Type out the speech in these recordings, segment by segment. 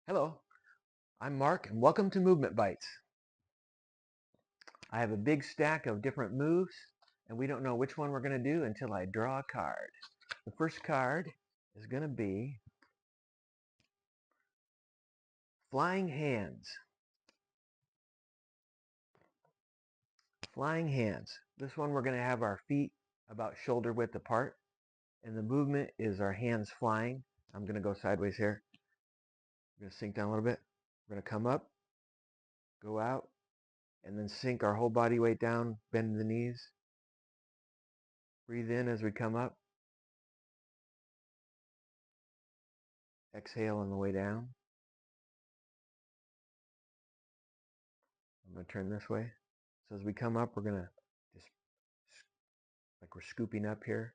Hello, I'm Mark and welcome to Movement Bites. I have a big stack of different moves and we don't know which one we're going to do until I draw a card. The first card is going to be Flying Hands. Flying Hands. This one we're going to have our feet about shoulder width apart and the movement is our hands flying. I'm going to go sideways here. We're going to sink down a little bit. We're going to come up, go out, and then sink our whole body weight down, bend the knees. Breathe in as we come up. Exhale on the way down. I'm going to turn this way. So as we come up, we're going to just, like we're scooping up here,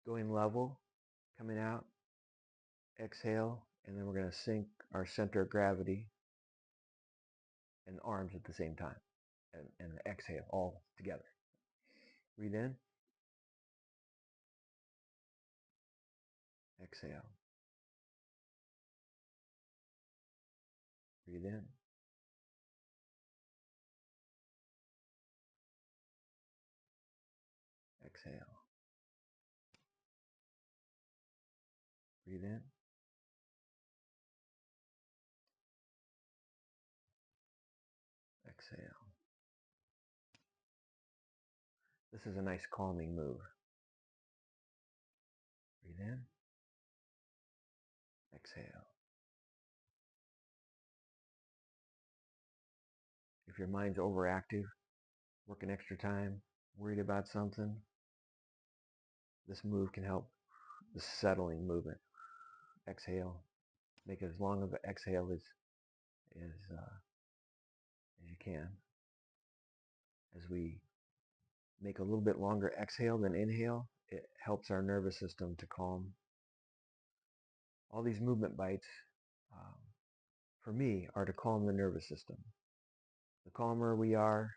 going level, coming out, exhale, and then we're going to sink our center of gravity and arms at the same time. And exhale all together. Breathe in. Exhale. Breathe in. Exhale. Breathe in. Exhale. This is a nice calming move. Breathe in. Exhale. If your mind's overactive, working extra time, worried about something, this move can help the settling movement. Exhale. Make it as long of an exhale as you can. As we make a little bit longer exhale than inhale, it helps our nervous system to calm. All these movement bites, um, for me, are to calm the nervous system. The calmer we are,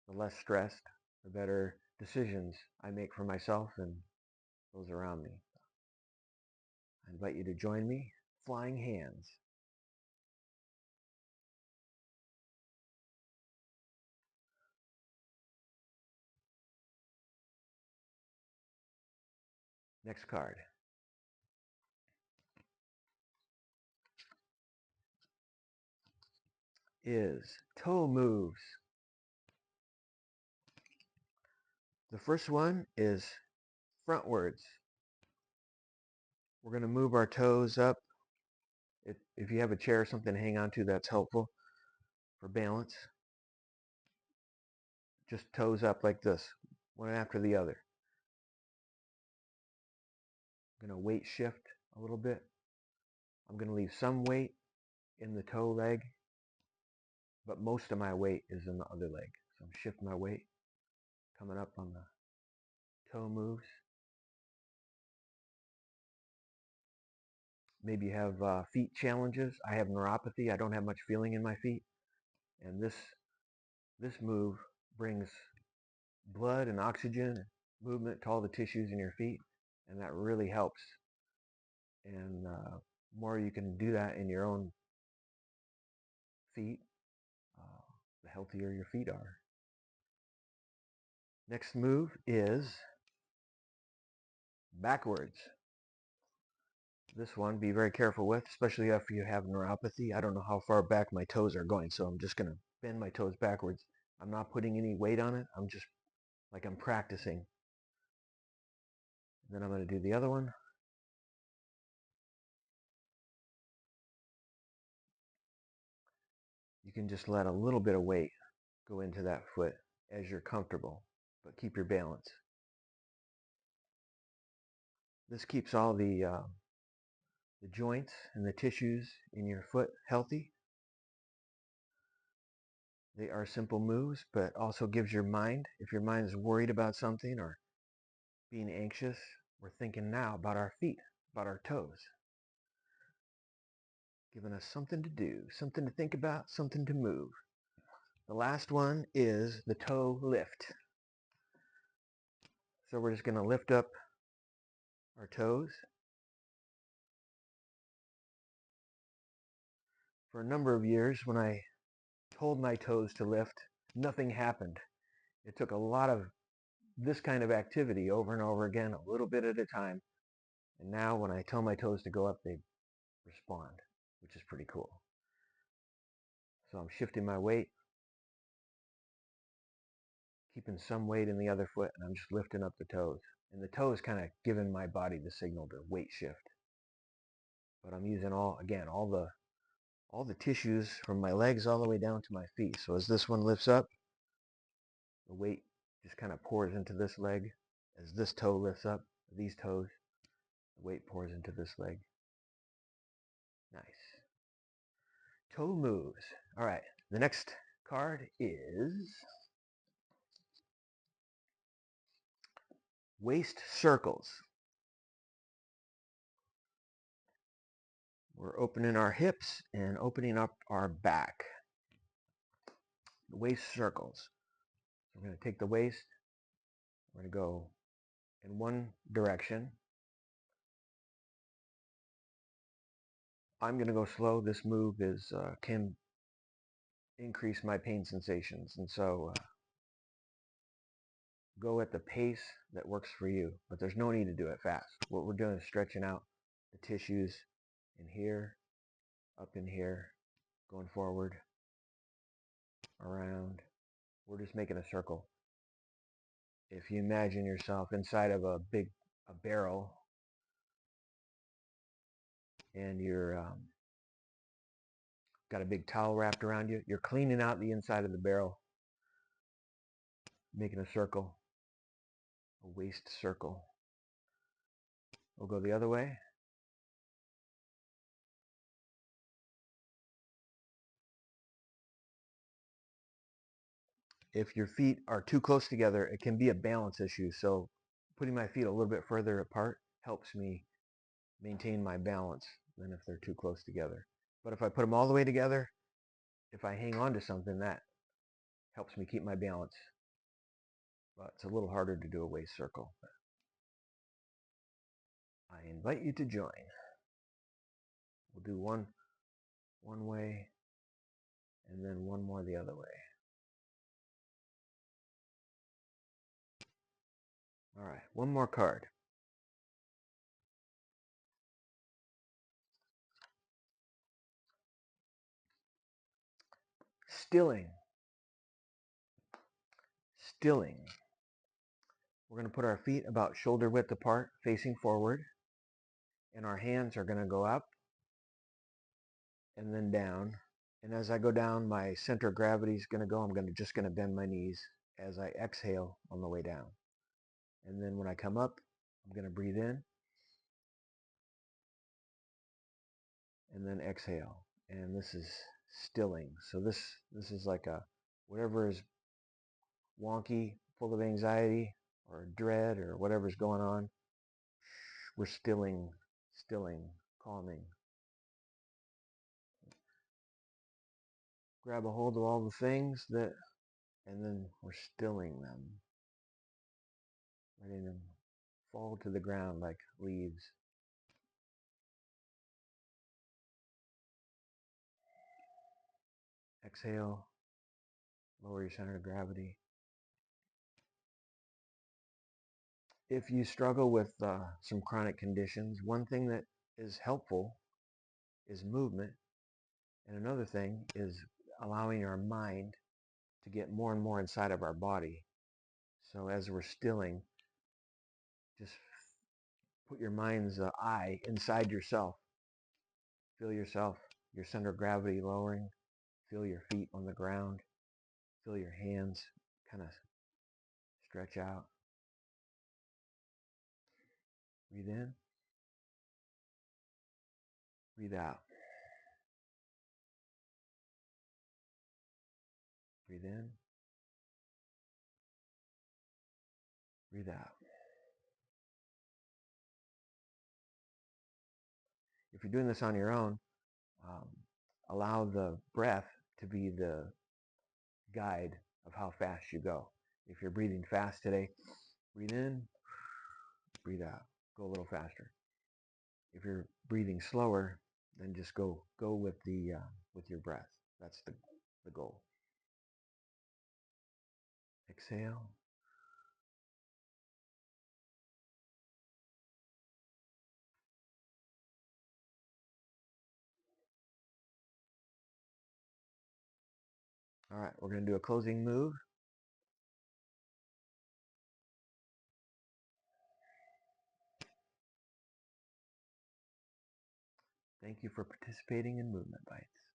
the less stressed, the better decisions I make for myself and those around me. I invite you to join me. Flying Hands. Next card is Toe Moves. The first one is frontwards. We're going to move our toes up. If you have a chair or something to hang on to, that's helpful for balance. Just toes up like this, one after the other. I'm going to weight shift a little bit. I'm going to leave some weight in the toe leg, but most of my weight is in the other leg. So I'm shifting my weight, coming up on the toe moves. Maybe you have feet challenges. I have neuropathy. I don't have much feeling in my feet. And this move brings blood and oxygen and movement to all the tissues in your feet. And that really helps. And more you can do that in your own feet, uh, the healthier your feet are. Next move is backwards. This one, be very careful with, especially if you have neuropathy. I don't know how far back my toes are going, so I'm just going to bend my toes backwards. I'm not putting any weight on it. I'm just like I'm practicing. Then I'm going to do the other one. You can just let a little bit of weight go into that foot as you're comfortable, but keep your balance. This keeps all the joints and the tissues in your foot healthy. They are simple moves, but also gives your mind, if your mind is worried about something or being anxious, we're thinking now about our feet, about our toes. Giving us something to do, something to think about, something to move. The last one is the toe lift. So we're just going to lift up our toes. For a number of years, when I told my toes to lift, nothing happened. It took a lot of this kind of activity over and over again, a little bit at a time. And now when I tell my toes to go up, they respond, which is pretty cool. So I'm shifting my weight, keeping some weight in the other foot, and I'm just lifting up the toes. And the toe is kind of giving my body the signal to weight shift. But I'm using all the tissues from my legs all the way down to my feet. So as this one lifts up, the weight just kind of pours into this leg. As this toe lifts up, these toes, the weight pours into this leg. Nice. Toe moves. All right, the next card is waist circles. We're opening our hips and opening up our back. The waist circles. So we're going to take the waist, we're going to go in one direction. I'm going to go slow. This move can increase my pain sensations, and so go at the pace that works for you, but there's no need to do it fast. What we're doing is stretching out the tissues in here, up in here, going forward, around. We're just making a circle. If you imagine yourself inside of a barrel, and you're got a big towel wrapped around you, you're cleaning out the inside of the barrel, making a circle, a waist circle. We'll go the other way. If your feet are too close together, it can be a balance issue. So putting my feet a little bit further apart helps me maintain my balance than if they're too close together. But if I put them all the way together, if I hang on to something, that helps me keep my balance. But it's a little harder to do a waist circle. I invite you to join. We'll do one way and then one more the other way. All right, one more card. Stilling. Stilling. We're going to put our feet about shoulder width apart, facing forward, and our hands are going to go up and then down. And as I go down, my center of gravity is going to go. I'm just going to bend my knees as I exhale on the way down. And then when I come up, I'm going to breathe in and then exhale. And this is stilling. So this is like whatever is wonky, full of anxiety or dread or whatever's going on, we're stilling, calming. Grab a hold of all the things and then we're stilling them, letting them fall to the ground like leaves. Exhale, lower your center of gravity. If you struggle with some chronic conditions, one thing that is helpful is movement. And another thing is allowing our mind to get more and more inside of our body. So as we're stilling, just put your mind's eye inside yourself. Feel yourself, your center of gravity lowering. Feel your feet on the ground. Feel your hands kind of stretch out. Breathe in. Breathe out. Breathe in. Breathe out. If you're doing this on your own, allow the breath to be the guide of how fast you go. If you're breathing fast today, breathe in, breathe out. Go a little faster. If you're breathing slower, then just go with the with your breath. That's the goal. Exhale. All right, we're going to do a closing move. Thank you for participating in Movement Bites.